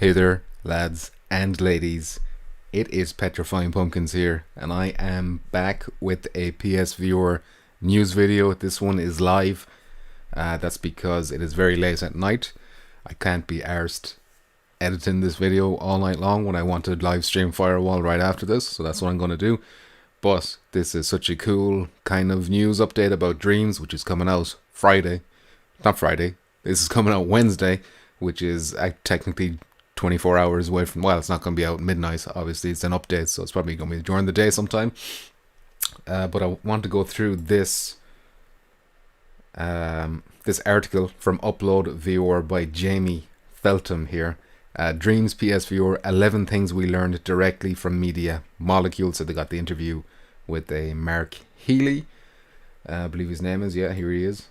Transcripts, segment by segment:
Hey there, lads and ladies. It is Petrifying Pumpkins here, and I am back with a PSVR news video. This one is live. That's because it is very late at night. I can't be arsed editing this video all night long when I want to live stream Firewall right after this, so that's what I'm going to do. But this is such a cool kind of news update about Dreams, which is coming out Friday. Not Friday. This is coming out Wednesday, which is technically 24 hours away from, well, it's not going to be out midnight, obviously it's an update, so it's probably going to be during the day sometime. But I want to go through this this article from Upload VR by Jamie Feltham here. Dreams PSVR, 11 things we learned directly from media molecules. So they got the interview with a Mark Healy, I believe his name is, yeah, here he is,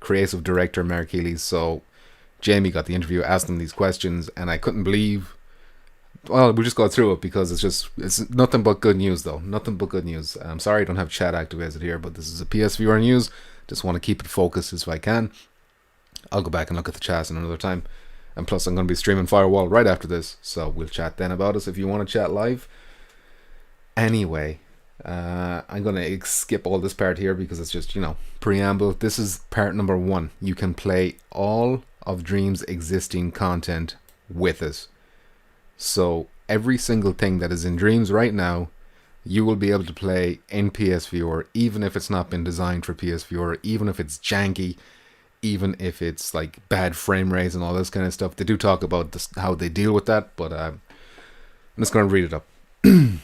creative director Mark Healy. So Jamie got the interview, asked him these questions, and I couldn't believe, well, we'll just go through it because it's nothing but good news though. Nothing but good news. I'm sorry I don't have chat activated here, but this is a PSVR news. Just want to keep it focused if I can. I'll go back and look at the chat another time. And plus I'm going to be streaming Firewall right after this, so we'll chat then about us if you want to chat live. Anyway, I'm going to skip all this part here because it's just, preamble. This is part number 1. You can play all of Dream's existing content with it. So every single thing that is in Dreams right now, you will be able to play in PSVR, even if it's not been designed for PSVR, even if it's janky, even if it's like bad frame rates and all this kind of stuff. They do talk about how they deal with that, but I'm just going to read it up. So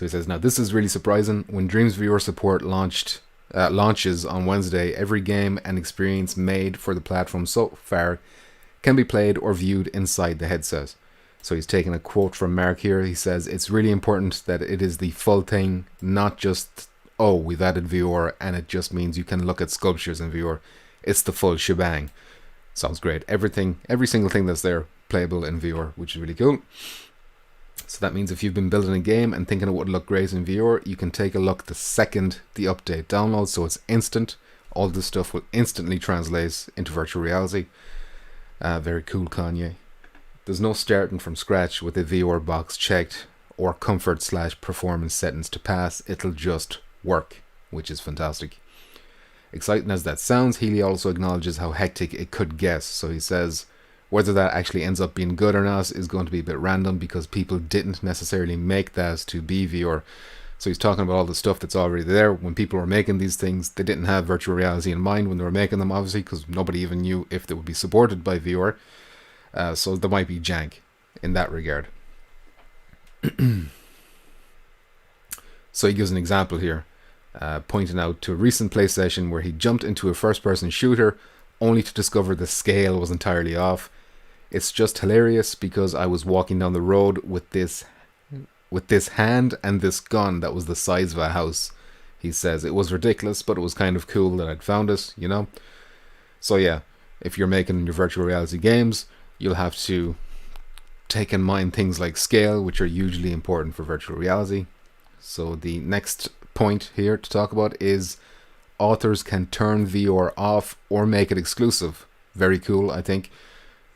he says, now this is really surprising. When Dreams VR support launches on Wednesday, every game and experience made for the platform so far can be played or viewed inside the headset. So he's taking a quote from Mark here. He says, it's really important that it is the full thing, not just, oh, we've added VR and it just means you can look at sculptures in VR. It's the full shebang. Sounds great. Every single thing that's there, playable in VR, which is really cool. So that means if you've been building a game and thinking it would look great in VR, you can take a look the second the update downloads, so it's instant. All this stuff will instantly translate into virtual reality. Very cool, Kanye. There's no starting from scratch with a VR box checked or comfort/performance settings to pass. It'll just work, which is fantastic. Exciting as that sounds, Healy also acknowledges how hectic it could get. So he says whether that actually ends up being good or not is going to be a bit random because people didn't necessarily make that to be VR. So he's talking about all the stuff that's already there. When people were making these things, they didn't have virtual reality in mind when they were making them, obviously, because nobody even knew if they would be supported by VR. So there might be jank in that regard. So he gives an example here. Pointing out to a recent PlayStation where he jumped into a first-person shooter only to discover the scale was entirely off. It's just hilarious because I was walking down the road with this hand and this gun that was the size of a house. He says it was ridiculous, but it was kind of cool that I'd found it, So yeah, if you're making your virtual reality games, you'll have to take in mind things like scale, which are hugely important for virtual reality. So the next point here to talk about is authors can turn VR off or make it exclusive. Very cool, I think.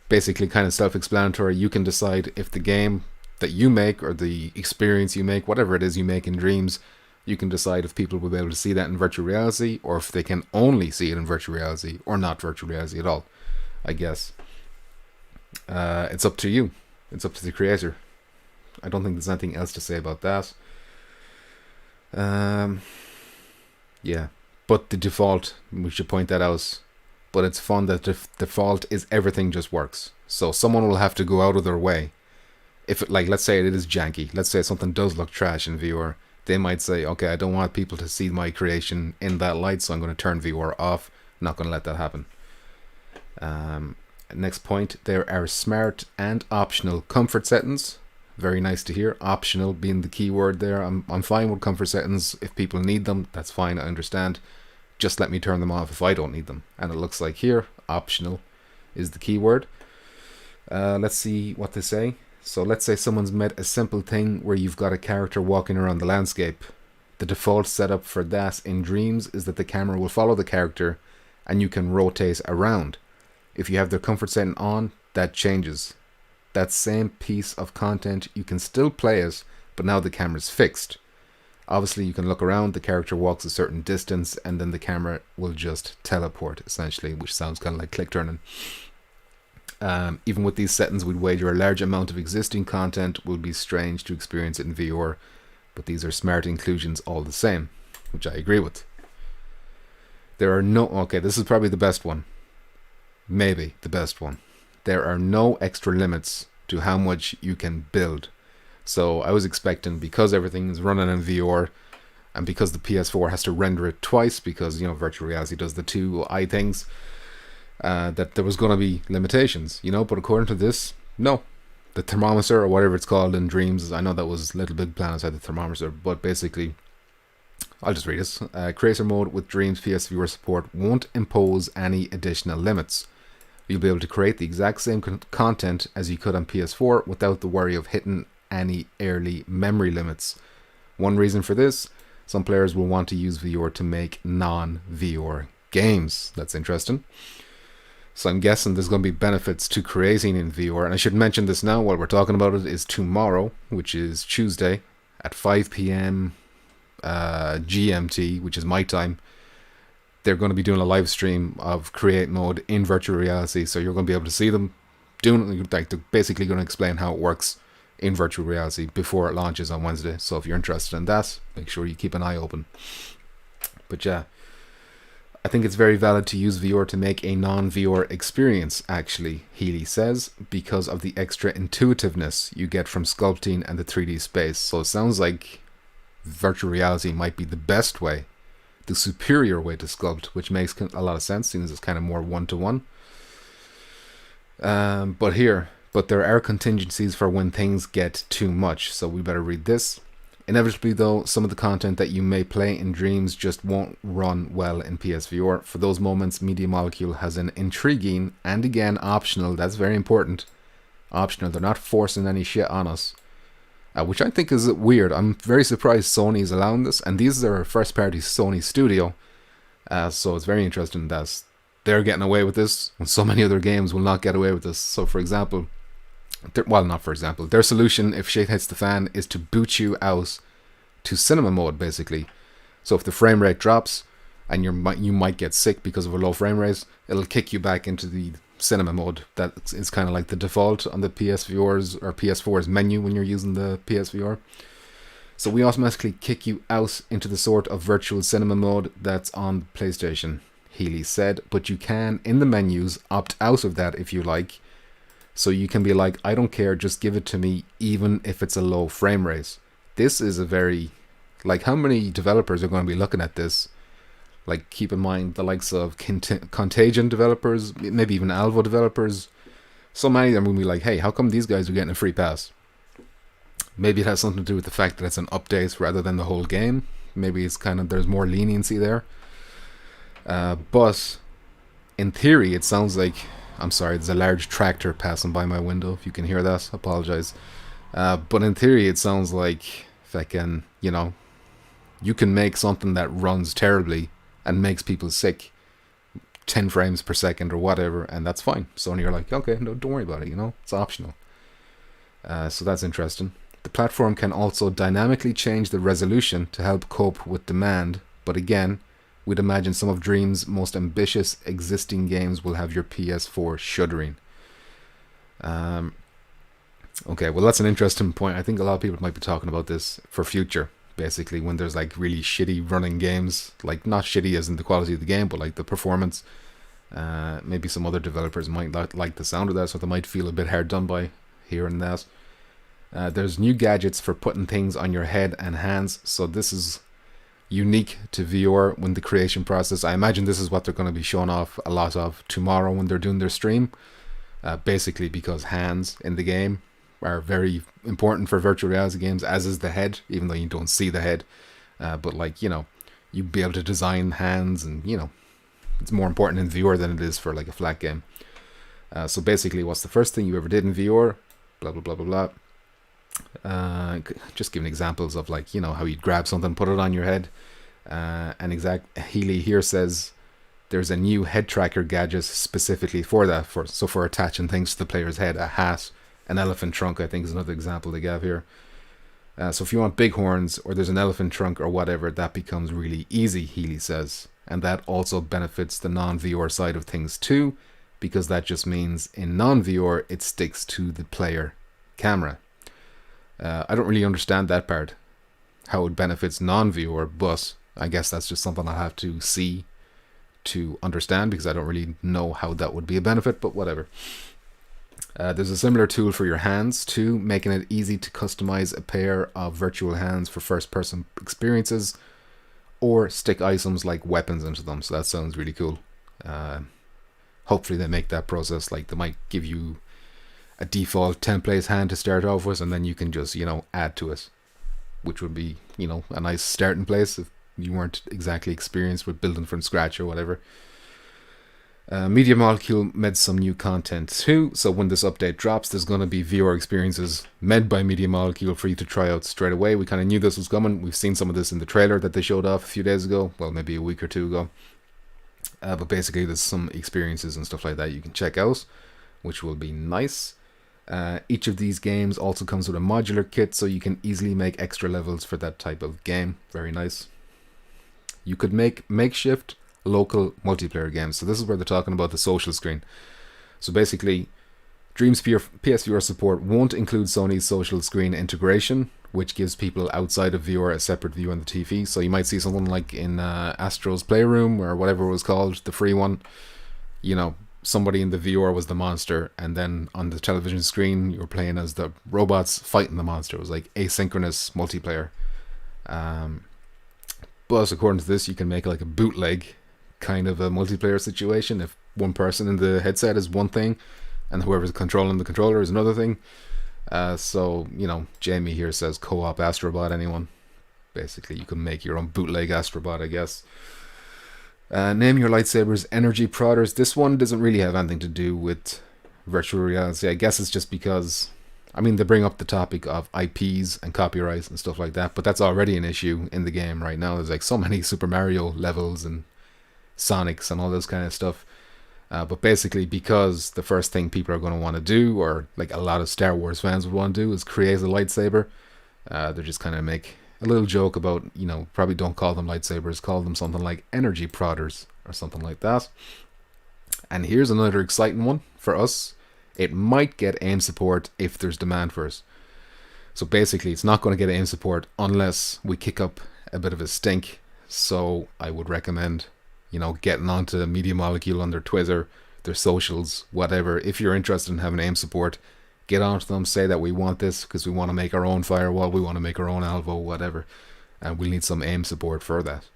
Basically kind of self-explanatory. You can decide if the game that you make or the experience you make, whatever it is you make in Dreams, you can decide if people will be able to see that in virtual reality or if they can only see it in virtual reality or not virtual reality at all, I guess. It's up to you. It's up to the creator. I don't think there's anything else to say about that. Yeah, but the default, we should point that out, but it's fun that the default is everything just works. So someone will have to go out of their way. If it, like, let's say it is janky, let's say something does look trash in VR, they might say, okay, I don't want people to see my creation in that light, so I'm going to turn VR off. Not going to let that happen. Next point, there are smart and optional comfort settings. Very nice to hear. Optional being the key word there. I'm fine with comfort settings. If people need them, that's fine, I understand. Just let me turn them off if I don't need them. And it looks like here, optional is the key word. Let's see what they say. So let's say someone's made a simple thing where you've got a character walking around the landscape. The default setup for that in Dreams is that the camera will follow the character and you can rotate around. If you have the comfort setting on, that changes. that same piece of content, you can still play it, but now the camera's fixed. Obviously, you can look around, the character walks a certain distance, and then the camera will just teleport, essentially, which sounds kind of like click turning. Even with these settings, we'd wager a large amount of existing content will be strange to experience it in VR, but these are smart inclusions all the same, which I agree with. There are no... Okay, this is probably the best one. Maybe the best one. There are no extra limits to how much you can build. So I was expecting, because everything is running in VR, and because the PS4 has to render it twice, because, you know, virtual reality does the two eye things, that there was going to be limitations, you know, but according to this, no. The thermometer, or whatever it's called in Dreams, I know that was Little Big Planet had the thermometer, but basically, I'll just read this. Creator mode with Dreams PSVR support won't impose any additional limits. You'll be able to create the exact same content as you could on PS4 without the worry of hitting any early memory limits. One reason for this, some players will want to use VR to make non-VR games. That's interesting. So I'm guessing there's going to be benefits to creating in VR. And I should mention this now while we're talking about it, is tomorrow, which is Tuesday, at 5 p.m. GMT, which is my time. They're going to be doing a live stream of Create Mode in virtual reality. So you're going to be able to see them doing it. Like, they're basically going to explain how it works in virtual reality before it launches on Wednesday. So if you're interested in that, make sure you keep an eye open. But yeah, I think it's very valid to use VR to make a non-VR experience, actually, Healy says, because of the extra intuitiveness you get from sculpting and the 3D space. So it sounds like virtual reality might be the best way, the superior way to sculpt, which makes a lot of sense, since it's kind of more one-to-one. But there are contingencies for when things get too much, so we better read this. Inevitably, though, some of the content that you may play in Dreams just won't run well in PSVR. For those moments, Media Molecule has an intriguing, and again optional, that's very important, optional, they're not forcing any shit on us, which I think is weird. I'm very surprised Sony is allowing this, and these are first party Sony studio, so it's very interesting that they're getting away with this when so many other games will not get away with this. So for example, their solution, if shit hits the fan, is to boot you out to cinema mode, basically. So if the frame rate drops and you might get sick because of a low frame rate, it'll kick you back into the cinema mode. That is kind of like the default on the PSVR's or PS4's menu when you're using the PSVR. So we automatically kick you out into the sort of virtual cinema mode that's on PlayStation, Healy said, but you can, in the menus, opt out of that if you like. So you can be like, I don't care, just give it to me, even if it's a low frame rate. This is a very, like, how many developers are going to be looking at this? Like, keep in mind the likes of Contagion developers, maybe even Alvo developers. So many of them will be like, hey, how come these guys are getting a free pass? Maybe it has something to do with the fact that it's an update rather than the whole game. Maybe it's kind of, there's more leniency there. But in theory, it sounds like, I'm sorry, there's a large tractor passing by my window. If you can hear that, apologize. But in theory, it sounds like fucking, you know, you can make something that runs terribly and makes people sick, 10 frames per second or whatever, and that's fine. So you're like, okay, no, don't worry about it, you know, it's optional. So that's interesting. The platform can also dynamically change the resolution to help cope with demand, but again, we'd imagine some of Dream's most ambitious existing games will have your PS4 shuddering. Okay, well, that's an interesting point. I think a lot of people might be talking about this for future, basically, when there's like really shitty running games, like not shitty as in the quality of the game, but like the performance. Maybe some other developers might not like the sound of that, so they might feel a bit hard done by hearing that. There's new gadgets for putting things on your head and hands, so this is unique to VR when the creation process. I imagine this is what they're going to be showing off a lot of tomorrow when they're doing their stream, basically because hands in the game are very important for virtual reality games, as is the head, even though you don't see the head, but like, you know, you'd be able to design hands, and you know, it's more important in VR than it is for like a flat game. So basically, what's the first thing you ever did in VR? Blah blah blah blah blah. Just giving examples of, like, you know, how you'd grab something, put it on your head. And Healy here says there's a new head tracker gadget specifically for that, for attaching things to the player's head, a hat, An elephant trunk, I think, is another example they gave here. So if you want big horns, or there's an elephant trunk or whatever, that becomes really easy, Healy says. And that also benefits the non-VR side of things too, because that just means in non-VR it sticks to the player camera. I don't really understand that part, how it benefits non-VR, but I guess that's just something I'll have to see to understand, because I don't really know how that would be a benefit, but whatever. There's a similar tool for your hands too, making it easy to customize a pair of virtual hands for first-person experiences, or stick items like weapons into them. So that sounds really cool. Hopefully they make that process, like they might give you a default template hand to start off with, and then you can just, add to it, which would be, a nice starting place if you weren't exactly experienced with building from scratch or whatever. Media Molecule made some new content too, so when this update drops, there's going to be VR experiences made by Media Molecule for you to try out straight away. We kind of knew this was coming. We've seen some of this in the trailer that they showed off a few days ago, well, maybe a week or two ago. But basically there's some experiences and stuff like that you can check out, which will be nice. Each of these games also comes with a modular kit, so you can easily make extra levels for that type of game. Very nice. You could make makeshift local multiplayer games. So this is where they're talking about the social screen. So basically, Dream's PSVR support won't include Sony's social screen integration, which gives people outside of VR a separate view on the TV. So you might see something like in Astro's Playroom, or whatever it was called, the free one. Somebody in the VR was the monster, and then on the television screen you were playing as the robots fighting the monster. It was like asynchronous multiplayer. But according to this, you can make like a bootleg kind of a multiplayer situation. If one person in the headset is one thing and whoever's controlling the controller is another thing. So Jamie here says co-op Astrobot, anyone. Basically you can make your own bootleg Astrobot, I guess. Name your lightsabers energy prodders. This one doesn't really have anything to do with virtual reality. I guess it's just because, they bring up the topic of IPs and copyrights and stuff like that, but that's already an issue in the game right now. There's like so many Super Mario levels and Sonics and all this kind of stuff. But basically, because the first thing people are going to want to do, or like a lot of Star Wars fans would want to do, is create a lightsaber, they're just kind of make a little joke about, probably don't call them lightsabers, call them something like energy prodders or something like that. And here's another exciting one for us. It might get aim support if there's demand for it. So basically, it's not going to get aim support unless we kick up a bit of a stink. So I would recommend, getting onto Media Molecule on their Twitter, their socials, whatever. If you're interested in having aim support, get onto them, say that we want this because we want to make our own firewall, we want to make our own Alvo, whatever. And we'll need some aim support for that.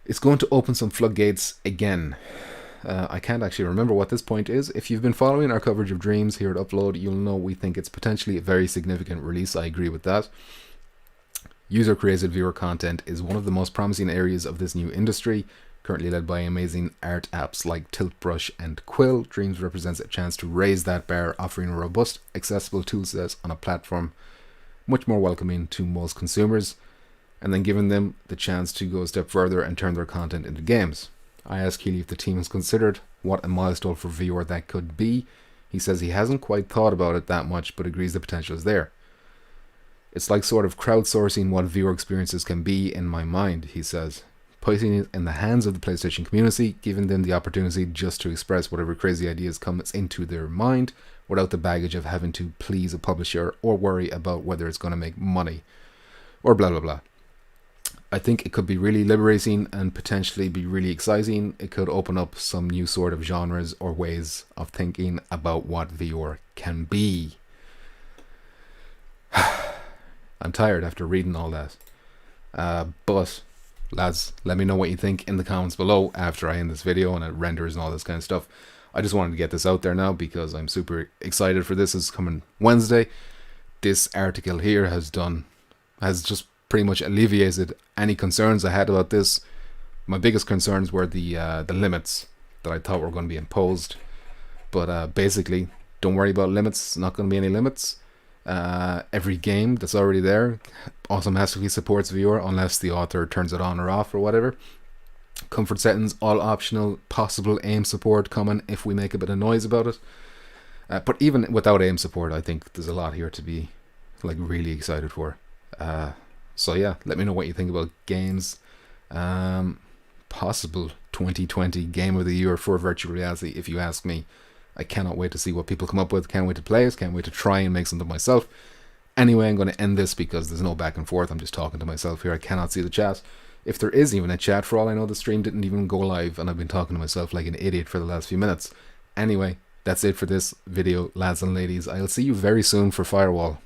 It's going to open some floodgates again. I can't actually remember what this point is. If you've been following our coverage of Dreams here at Upload, you'll know we think it's potentially a very significant release. I agree with that. User-created viewer content is one of the most promising areas of this new industry, currently led by amazing art apps like Tiltbrush and Quill. Dreams represents a chance to raise that bar, offering a robust, accessible toolset on a platform much more welcoming to most consumers, and then giving them the chance to go a step further and turn their content into games. I asked Keely if the team has considered what a milestone for VR that could be. He says he hasn't quite thought about it that much, but agrees the potential is there. It's like sort of crowdsourcing what VR experiences can be in my mind, he says. Putting it in the hands of the PlayStation community, giving them the opportunity just to express whatever crazy ideas comes into their mind without the baggage of having to please a publisher or worry about whether it's going to make money or blah blah blah. I think it could be really liberating and potentially be really exciting. It could open up some new sort of genres or ways of thinking about what VR can be. I'm tired after reading all that. But, lads, let me know what you think in the comments below after I end this video and it renders and all this kind of stuff. I just wanted to get this out there now because I'm super excited for this. It's coming Wednesday. This article here has just pretty much alleviated any concerns I had about this. My biggest concerns were the limits that I thought were going to be imposed. But basically, don't worry about limits. Not going to be any limits. Every game that's already there automatically supports VR unless the author turns it on or off or whatever. Comfort settings, all optional. Possible aim support coming if we make a bit of noise about it. But even without aim support, I think there's a lot here to be like really excited for. So yeah, let me know what you think about games. Possible 2020 game of the year for virtual reality, if you ask me. I cannot wait to see what people come up with. Can't wait to play it. Can't wait to try and make something myself. Anyway, I'm going to end this because there's no back and forth. I'm just talking to myself here. I cannot see the chat. If there is even a chat, for all I know, the stream didn't even go live, and I've been talking to myself like an idiot for the last few minutes. Anyway, that's it for this video, lads and ladies. I'll see you very soon for Firewall.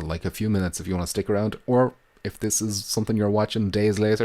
Like a few minutes if you want to stick around, or if this is something you're watching days later,